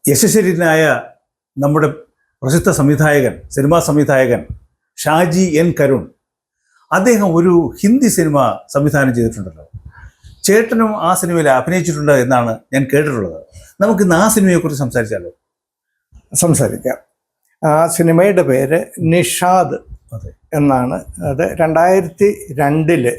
യശസ്വരനായ നമ്മുടെ പ്രസിദ്ധ സംവിധായകൻ, സിനിമാ സംവിധായകൻ ഷാജി എൻ കരുൺ, അദ്ദേഹം ഒരു ഹിന്ദി സിനിമ സംവിധാനം ചെയ്തിട്ടുണ്ടല്ലോ. ചേട്ടനും ആ സിനിമയിൽ അഭിനയിച്ചിട്ടുണ്ട് എന്നാണ് ഞാൻ കേട്ടിട്ടുള്ളത്. നമുക്കിന്ന് ആ സിനിമയെക്കുറിച്ച് സംസാരിച്ചാലോ? സംസാരിക്കാം. ആ സിനിമയുടെ പേര് നിഷാദ് എന്നാണ്. അത് 2002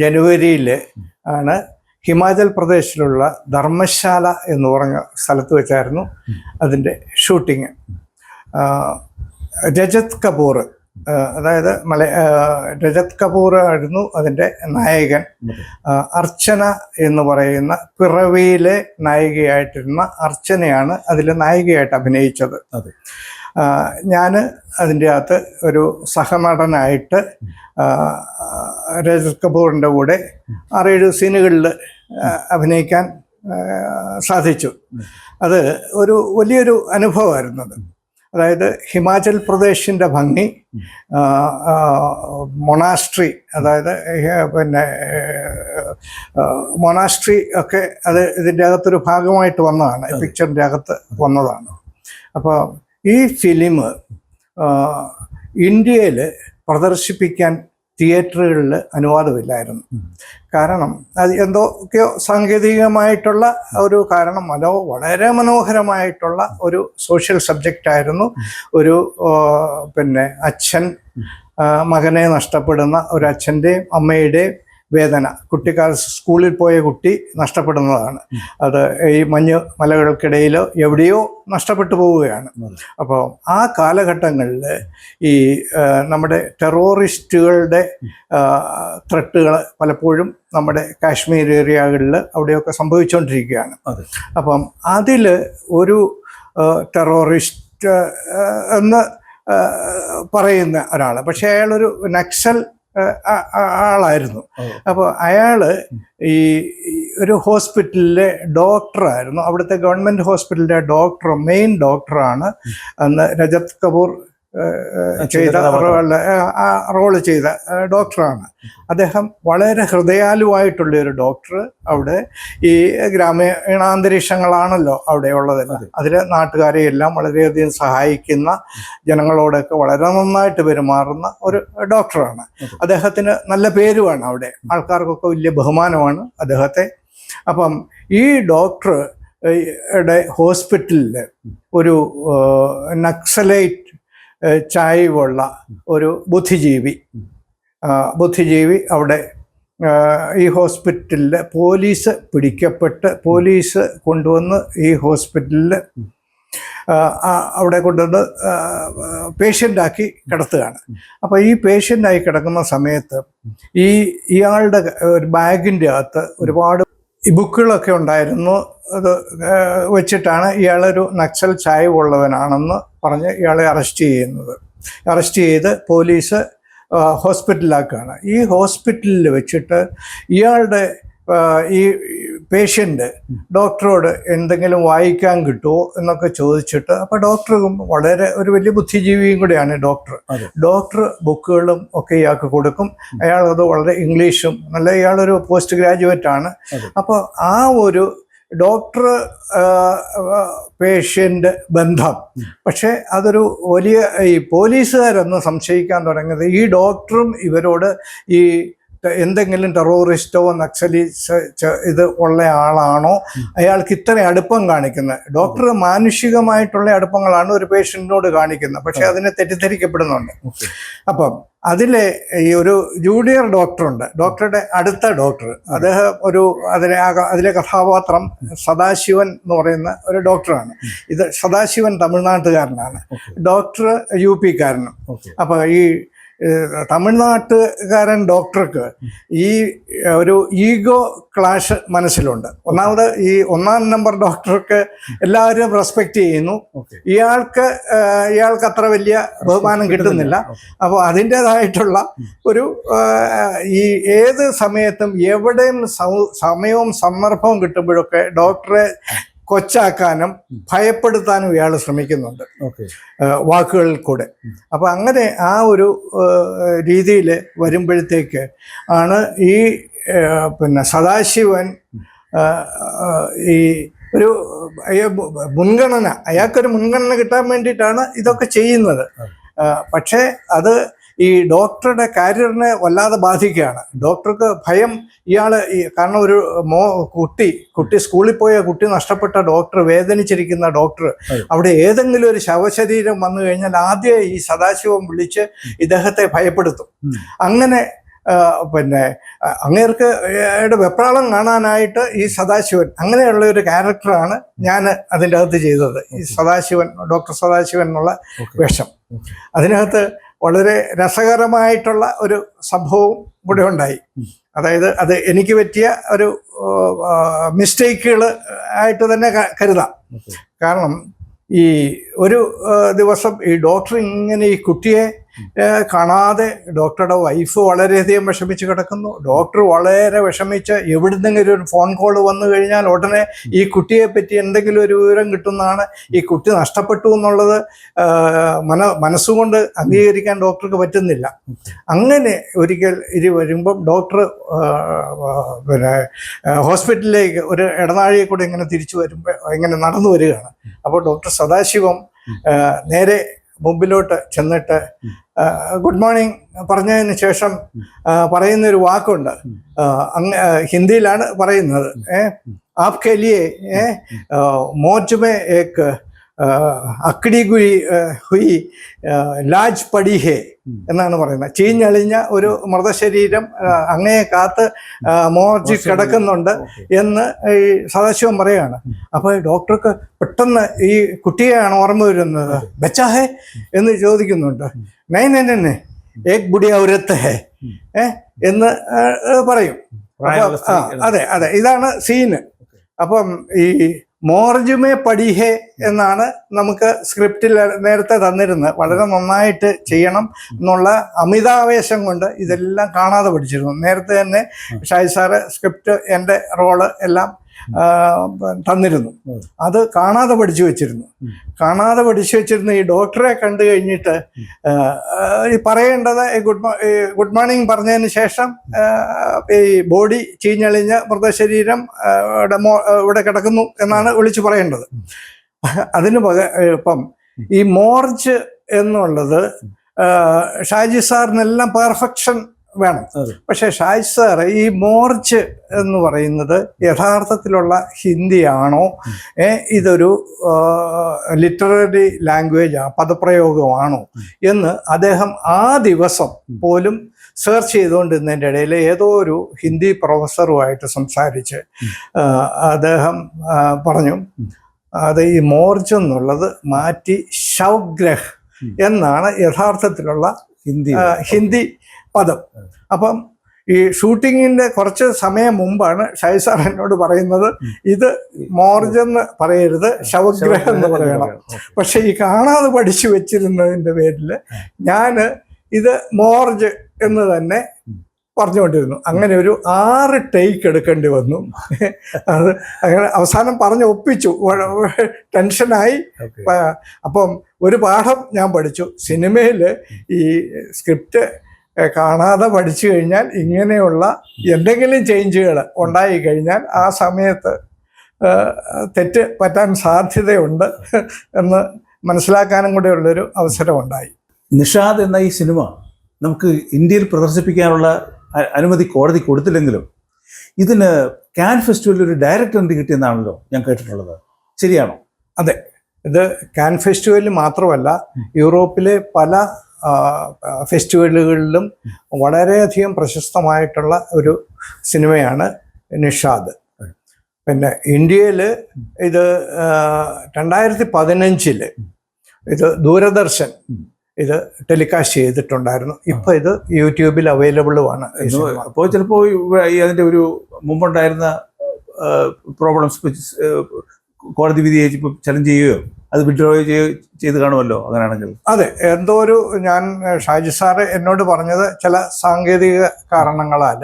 ജനുവരിയിൽ ആണ് ഹിമാചൽ പ്രദേശിലുള്ള ധർമ്മശാല എന്ന് പറഞ്ഞ സ്ഥലത്ത് വെച്ചായിരുന്നു അതിൻ്റെ ഷൂട്ടിങ്. രജത് കപൂർ, അതായത് രജത് കപൂർ ആയിരുന്നു അതിൻ്റെ നായകൻ. അർച്ചന എന്ന് പറയുന്ന പിറവിയിലെ നായികയായിട്ടിരുന്ന അർച്ചനയാണ് അതിൽ നായികയായിട്ട് അഭിനയിച്ചത്. ഞാൻ അതിൻ്റെ അകത്ത് ഒരു സഹനടനായിട്ട് രജത് കപൂറിൻ്റെ കൂടെ 6-7 സീനുകളിൽ അഭിനയിക്കാൻ സാധിച്ചു. അത് വലിയൊരു അനുഭവമായിരുന്നു അത്. അതായത് ഹിമാചൽ പ്രദേശിൻ്റെ ഭംഗി, മൊണാസ്ട്രി, അതായത് മൊണാസ്ട്രി ഒക്കെ അത് ഇതിൻ്റെ അകത്തൊരു ഭാഗമായിട്ട് വന്നതാണ്, പിക്ചറിൻ്റെ അകത്ത് വന്നതാണ്. അപ്പോൾ ഈ ഫിലിം ഇന്ത്യയിൽ പ്രദർശിപ്പിക്കാൻ തിയേറ്ററുകളിൽ അനുവാദമില്ലായിരുന്നു. കാരണം അത് എന്തൊക്കെയോ സാങ്കേതികമായിട്ടുള്ള ഒരു കാരണം, വളരെ മനോഹരമായിട്ടുള്ള ഒരു സോഷ്യൽ സബ്ജക്റ്റായിരുന്നു. ഒരു അച്ഛൻ മകനെ നഷ്ടപ്പെടുന്ന ഒരു അച്ഛൻ്റെയും അമ്മയുടെയും വേദന. സ്കൂളിൽ പോയ കുട്ടി നഷ്ടപ്പെടുന്നതാണ്. അത് ഈ മഞ്ഞ് മലകൾക്കിടയിലോ എവിടെയോ നഷ്ടപ്പെട്ടു പോവുകയാണ്. അപ്പോൾ ആ കാലഘട്ടങ്ങളിൽ ഈ നമ്മുടെ ടെററിസ്റ്റുകളുടെ ത്രെട്ടുകൾ പലപ്പോഴും നമ്മുടെ കാശ്മീർ ഏരിയകളിൽ അവിടെയൊക്കെ സംഭവിച്ചുകൊണ്ടിരിക്കുകയാണ്. അപ്പം അതിൽ ഒരു ടെററിസ്റ്റ് എന്ന് പറയുന്ന ഒരാൾ, പക്ഷേ അയാളൊരു നക്സൽ ആളായിരുന്നു. അപ്പോൾ അയാൾ ഈ ഒരു ഹോസ്പിറ്റലിലെ ഡോക്ടറായിരുന്നു. അവിടുത്തെ ഗവൺമെൻറ് ഹോസ്പിറ്റലിലെ മെയിൻ ഡോക്ടറാണ് അന്ന് രജത് കപൂർ റോള് ചെയ്ത ഡോക്ടറാണ്. അദ്ദേഹം വളരെ ഹൃദയാലുവായിട്ടുള്ളൊരു ഡോക്ടർ. അവിടെ ഈ ഗ്രാമീണാന്തരീക്ഷങ്ങളാണല്ലോ അവിടെ ഉള്ളത്. അതിൽ നാട്ടുകാരെ എല്ലാം വളരെയധികം സഹായിക്കുന്ന, ജനങ്ങളോടൊക്കെ വളരെ നന്നായിട്ട് പെരുമാറുന്ന ഒരു ഡോക്ടറാണ്. അദ്ദേഹത്തിന് നല്ല പേരുമാണ് അവിടെ, ആൾക്കാർക്കൊക്കെ വലിയ ബഹുമാനമാണ് അദ്ദേഹത്തെ. അപ്പം ഈ ഡോക്ടറുടെ ഹോസ്പിറ്റലിൽ ഒരു നക്സലൈറ്റ് ചായ്വുള്ള ഒരു ബുദ്ധിജീവി അവിടെ ഈ ഹോസ്പിറ്റലിൽ പോലീസ് പിടിക്കപ്പെട്ട്, പോലീസ് കൊണ്ടുവന്ന് ഈ ഹോസ്പിറ്റലിൽ അവിടെ കൊണ്ടുവന്ന് പേഷ്യൻ്റാക്കി കിടത്തുകയാണ്. അപ്പോൾ ഈ പേഷ്യൻ്റായി കിടക്കുന്ന സമയത്ത് ഇയാളുടെ ഒരു ബാഗിൻ്റെ അകത്ത് ഒരുപാട് ബുക്കുകളൊക്കെ ഉണ്ടായിരുന്നു. അത് വെച്ചിട്ടാണ് ഇയാളൊരു നക്സൽ ചായ്വുള്ളവനാണെന്ന് പറഞ്ഞ് ഇയാളെ അറസ്റ്റ് ചെയ്ത് പോലീസ് ഹോസ്പിറ്റലിലാക്കുകയാണ്. ഈ ഹോസ്പിറ്റലിൽ വെച്ചിട്ട് ഇയാളുടെ ഈ പേഷ്യൻ്റ് ഡോക്ടറോട് എന്തെങ്കിലും വായിക്കാൻ കിട്ടുമോ എന്നൊക്കെ ചോദിച്ചിട്ട്, അപ്പോൾ ഡോക്ടർ ഒരു വലിയ ബുദ്ധിജീവിയും കൂടെയാണ് ഡോക്ടർ ബുക്കുകളും ഒക്കെ ഇയാൾക്ക് കൊടുക്കും. അയാളത് വളരെ ഇംഗ്ലീഷും ഇയാളൊരു പോസ്റ്റ് ഗ്രാജുവേറ്റ് ആണ്. അപ്പോൾ ആ ഒരു ഡോക്ടർ പേഷ്യൻ്റ് ബന്ധം, പക്ഷേ അതൊരു വലിയ ഈ പോലീസുകാരൊന്ന് സംശയിക്കാൻ തുടങ്ങിയത് ഈ ഡോക്ടറും ഇവരോട് ഈ എന്തെങ്കിലും ടെററിസ്റ്റോ ഇത് ഉള്ള ആളാണോ, അയാൾക്ക് ഇത്ര അടുപ്പം കാണിക്കുന്നത്. ഡോക്ടർ മാനുഷികമായിട്ടുള്ള അടുപ്പങ്ങളാണ് ഒരു പേഷ്യൻറ്റിനോട് കാണിക്കുന്നത്, പക്ഷെ അതിനെ തെറ്റിദ്ധരിക്കപ്പെടുന്നുണ്ട്. അപ്പം അതിലെ ഈ ഒരു ജൂനിയർ ഡോക്ടറുണ്ട്, ഡോക്ടറുടെ അടുത്ത ഡോക്ടർ, അദ്ദേഹം അതിലെ കഥാപാത്രം സദാശിവൻ എന്ന് പറയുന്ന ഒരു ഡോക്ടറാണ്. ഇത് സദാശിവൻ തമിഴ്നാട്ടുകാരനാണ്, ഡോക്ടർ UP കാരനും. അപ്പോൾ ഈ തമിഴ്നാട്ടുകാരൻ ഡോക്ടർക്ക് ഈ ഒരു ഈഗോ ക്ലാഷ് മനസ്സിലുണ്ട്. ഒന്നാമത് ഈ 1-ാം നമ്പർ ഡോക്ടർക്ക് എല്ലാവരും റെസ്പെക്റ്റ് ചെയ്യുന്നു, ഇയാൾക്ക് അത്ര വലിയ ബഹുമാനം കിട്ടുന്നില്ല. അപ്പോൾ അതിൻ്റേതായിട്ടുള്ള ഒരു ഈ ഏത് സമയത്തും എവിടെയും സമയവും സന്ദർഭവും കിട്ടുമ്പോഴൊക്കെ ഡോക്ടറെ കൊച്ചാക്കാനും ഭയപ്പെടുത്താനും ഇയാൾ ശ്രമിക്കുന്നുണ്ട് വാക്കുകളിൽ കൂടെ. അപ്പം അങ്ങനെ ആ ഒരു രീതിയിൽ വരുമ്പോഴത്തേക്ക് ആണ് ഈ സദാശിവൻ ഈ ഒരു മുൻഗണന, അയാൾക്കൊരു മുൻഗണന കിട്ടാൻ വേണ്ടിയിട്ടാണ് ഇതൊക്കെ ചെയ്യുന്നത്. പക്ഷേ അത് ഈ ഡോക്ടറുടെ കരിയറിനെ വല്ലാതെ ബാധിക്കുകയാണ്. ഡോക്ടർക്ക് ഭയം, കാരണം ഒരു കുട്ടി സ്കൂളിൽ പോയ കുട്ടി നഷ്ടപ്പെട്ട ഡോക്ടർ, വേദനിച്ചിരിക്കുന്ന ഡോക്ടർ, അവിടെ ഏതെങ്കിലും ഒരു ശവശരീരം വന്നു കഴിഞ്ഞാൽ ആദ്യം ഈ സദാശിവം വിളിച്ച് ഇദ്ദേഹത്തെ ഭയപ്പെടുത്തും. അങ്ങനെ പിന്നെ അങ്ങേർക്ക് വെപ്രാളം കാണാനായിട്ട് ഈ സദാശിവൻ, അങ്ങനെയുള്ള ഒരു ക്യാരക്ടറാണ് ഞാൻ അതിൻ്റെ അകത്ത് ചെയ്തത്. ഈ സദാശിവൻ, ഡോക്ടർ സദാശിവൻ എന്നുള്ള വേഷം. അതിനകത്ത് വളരെ രസകരമായിട്ടുള്ള ഒരു സംഭവം കൂടെ ഉണ്ടായി. അതായത് അത് എനിക്ക് പറ്റിയ ഒരു മിസ്റ്റേക്കുകൾ ആയിട്ട് തന്നെ കരുതാം. കാരണം ഈ ഒരു ദിവസം ഈ ഡോക്ടർ ഇങ്ങനെ ഈ കുട്ടിയെ കാണാതെ, ഡോക്ടറുടെ വൈഫ് വളരെയധികം വിഷമിച്ച് കിടക്കുന്നു. ഡോക്ടർ വളരെ വിഷമിച്ച് എവിടുന്നെങ്കിലും ഒരു ഫോൺ കോൾ വന്നു കഴിഞ്ഞാൽ ഉടനെ ഈ കുട്ടിയെ പറ്റി എന്തെങ്കിലും ഒരു വിവരം കിട്ടുന്നതാണ്. ഈ കുട്ടി നഷ്ടപ്പെട്ടു എന്നുള്ളത് മനസ്സുകൊണ്ട് അംഗീകരിക്കാൻ ഡോക്ടർക്ക് പറ്റുന്നില്ല. അങ്ങനെ ഒരിക്കൽ വരുമ്പം ഡോക്ടർ പിന്നെ ഹോസ്പിറ്റലിലേക്ക് ഒരു ഇടനാഴിയെ കൂടെ ഇങ്ങനെ തിരിച്ചു ഇങ്ങനെ നടന്നു വരികയാണ്. അപ്പോൾ ഡോക്ടർ സദാശിവം നേരെ മുമ്പിലോട്ട് ചെന്നിട്ട് ഗുഡ് മോർണിംഗ് പറഞ്ഞതിന് ശേഷം പറയുന്നൊരു വാക്കുണ്ട്. ഹിന്ദിയിലാണ് പറയുന്നത്. ആപ്കെ ലിയേ മോർച്ച് മേ ഏക് അക്കടി ഗുരി ഹുയി ലാജ് പടി ഹേ എന്നാണ് പറയുന്നത്. ചീഞ്ഞളിഞ്ഞ ഒരു മൃതശരീരം അങ്ങയെ കാത്ത് മോർജ് കിടക്കുന്നുണ്ട് എന്ന് ഈ സദാശിവം പറയുകയാണ്. അപ്പോൾ ഡോക്ടർക്ക് പെട്ടെന്ന് ഈ കുട്ടിയെയാണ് ഓർമ്മ വരുന്നത്. ബച്ചാ ഹേ എന്ന് ചോദിക്കുന്നുണ്ട്. നൈ നൈ നൈ ഏക് ബുഡിയ ഔരത്ത് ഹേ എന്ന് പറയും. അതെ അതെ, ഇതാണ് സീന്. അപ്പം ഈ മോർജുമേ പഠിഹേ എന്നാണ് നമുക്ക് സ്ക്രിപ്റ്റിൽ നേരത്തെ തന്നിരുന്നത്. വളരെ നന്നായിട്ട് ചെയ്യണം എന്നുള്ള അമിതാവേശം കൊണ്ട് ഇതെല്ലാം കാണാതെ പഠിച്ചിരുന്നു. നേരത്തെ തന്നെ ഷാജി സാറ് സ്ക്രിപ്റ്റ്, എൻ്റെ റോള് എല്ലാം തന്നിരുന്നു. അത് കാണാതെ പഠിച്ചു വെച്ചിരുന്നു. ഈ ഡോക്ടറെ കണ്ടു കഴിഞ്ഞിട്ട് ഈ പറയേണ്ടത് ഗുഡ് മോർണിംഗ് പറഞ്ഞതിന് ശേഷം ഈ ബോഡി ചീഞ്ഞളിഞ്ഞ മൃതശരീരം ഇവിടെ കിടക്കുന്നു എന്നാണ് വിളിച്ചു പറയേണ്ടത്. അതിന് ഇപ്പം ഈ മോർജ് എന്നുള്ളത് ഷാജി സാറിനെല്ലാം പെർഫെക്ഷൻ വേണം. പക്ഷെ ഷാജി സാർ ഈ മോർച്ച് എന്ന് പറയുന്നത് യഥാർത്ഥത്തിലുള്ള ഹിന്ദിയാണോ, ഇതൊരു ലിറ്റററി ലാംഗ്വേജ് പദപ്രയോഗമാണോ എന്ന് അദ്ദേഹം ആ ദിവസം പോലും സെർച്ച് ചെയ്തുകൊണ്ടിരുന്നതിൻ്റെ ഇടയിൽ ഏതോ ഒരു ഹിന്ദി പ്രൊഫസറുമായിട്ട് സംസാരിച്ച് അദ്ദേഹം പറഞ്ഞു, അത് ഈ മോർച്ച് എന്നുള്ളത് മാറ്റി ശവഗ്രഹ് എന്നാണ് യഥാർത്ഥത്തിലുള്ള ഹിന്ദി പദം. അപ്പം ഈ ഷൂട്ടിങ്ങിൻ്റെ കുറച്ച് സമയം മുമ്പാണ് ഷാജി സാർ എന്നോട് പറയുന്നത്, ഇത് മോർജ് എന്ന് പറയരുത്, ശവഗ്രഹം എന്ന് പറയണം. പക്ഷെ ഈ കാണാതെ പഠിച്ചു വെച്ചിരുന്നതിൻ്റെ പേരിൽ ഞാൻ ഇത് മോർജ് എന്ന് തന്നെ പറഞ്ഞുകൊണ്ടിരുന്നു. അങ്ങനെ ഒരു 6 ടേക്ക് എടുക്കേണ്ടി വന്നു. അത് അങ്ങനെ അവസാനം പറഞ്ഞ് ഒപ്പിച്ചു. ടെൻഷനായി. അപ്പം ഒരു പാഠം ഞാൻ പഠിച്ചു. സിനിമയിൽ ഈ സ്ക്രിപ്റ്റ് കാണാതെ പഠിച്ചു കഴിഞ്ഞാൽ ഇങ്ങനെയുള്ള എന്തെങ്കിലും ചേഞ്ചുകൾ ഉണ്ടായി കഴിഞ്ഞാൽ ആ സമയത്ത് തെറ്റ് പറ്റാൻ സാധ്യതയുണ്ട് എന്ന് മനസ്സിലാക്കാനും കൂടെ ഉള്ളൊരു അവസരമുണ്ടായി. നിഷാദ് എന്ന ഈ സിനിമ നമുക്ക് ഇന്ത്യയിൽ പ്രദർശിപ്പിക്കാനുള്ള അനുമതി കോടതി കൊടുത്തില്ലെങ്കിലും ഇതിന് കാൻ ഫെസ്റ്റിവലിൽ ഒരു ഡയറക്റ്റ് എൻട്രി കിട്ടിയെന്നാണല്ലോ ഞാൻ കേട്ടിട്ടുള്ളത്. ശരിയാണോ? അതെ, ഇത് കാൻ ഫെസ്റ്റിവലിൽ മാത്രമല്ല, യൂറോപ്പിലെ പല ഫെസ്റ്റിവലുകളിലും വളരെയധികം പ്രശസ്തമായിട്ടുള്ള ഒരു സിനിമയാണ് നിഷാദ്. പിന്നെ ഇന്ത്യയിൽ ഇത് 2015 ഇത് ദൂരദർശൻ ഇത് ടെലികാസ്റ്റ് ചെയ്തിട്ടുണ്ടായിരുന്നു. ഇപ്പൊ ഇത് യൂട്യൂബിൽ അവൈലബിളുമാണ്. അപ്പോൾ ചിലപ്പോൾ അതിന്റെ ഒരു മുമ്പുണ്ടായിരുന്ന പ്രോബ്ലംസ് കോടതി വിധി ഇപ്പോൾ ചലഞ്ച് ചെയ്യുകയോ അത് വിഡ്രോ ചെയ്ത് കാണുമല്ലോ അങ്ങനെയാണെങ്കിൽ. അതെ, എന്തോ ഒരു ഷാജി സാറ് എന്നോട് പറഞ്ഞത് ചില സാങ്കേതിക കാരണങ്ങളാൽ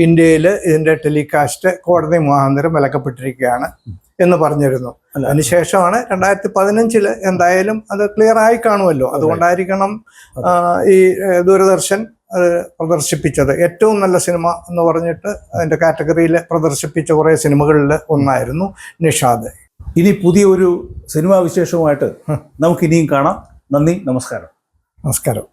ഇന്ത്യയിൽ ഇതിന്റെ ടെലികാസ്റ്റ് കോടതി മുഖാന്തരം വിലക്കപ്പെട്ടിരിക്കുകയാണ് എന്ന് പറഞ്ഞിരുന്നു. അതിനുശേഷമാണ് 2015 എന്തായാലും അത് ക്ലിയർ ആയി കാണുമല്ലോ. അതുകൊണ്ടായിരിക്കണം ഈ ദൂരദർശൻ അത് പ്രദർശിപ്പിച്ചത്. ഏറ്റവും നല്ല സിനിമ എന്ന് പറഞ്ഞിട്ട് അതിൻ്റെ കാറ്റഗറിയിൽ പ്രദർശിപ്പിച്ച കുറേ സിനിമകളിൽ ഒന്നായിരുന്നു നിഷാദ്. ഇനി പുതിയ ഒരു സിനിമാ വിശേഷവുമായിട്ട് നമുക്ക് ഇനിയും കാണാം. നന്ദി, നമസ്കാരം. നമസ്കാരം.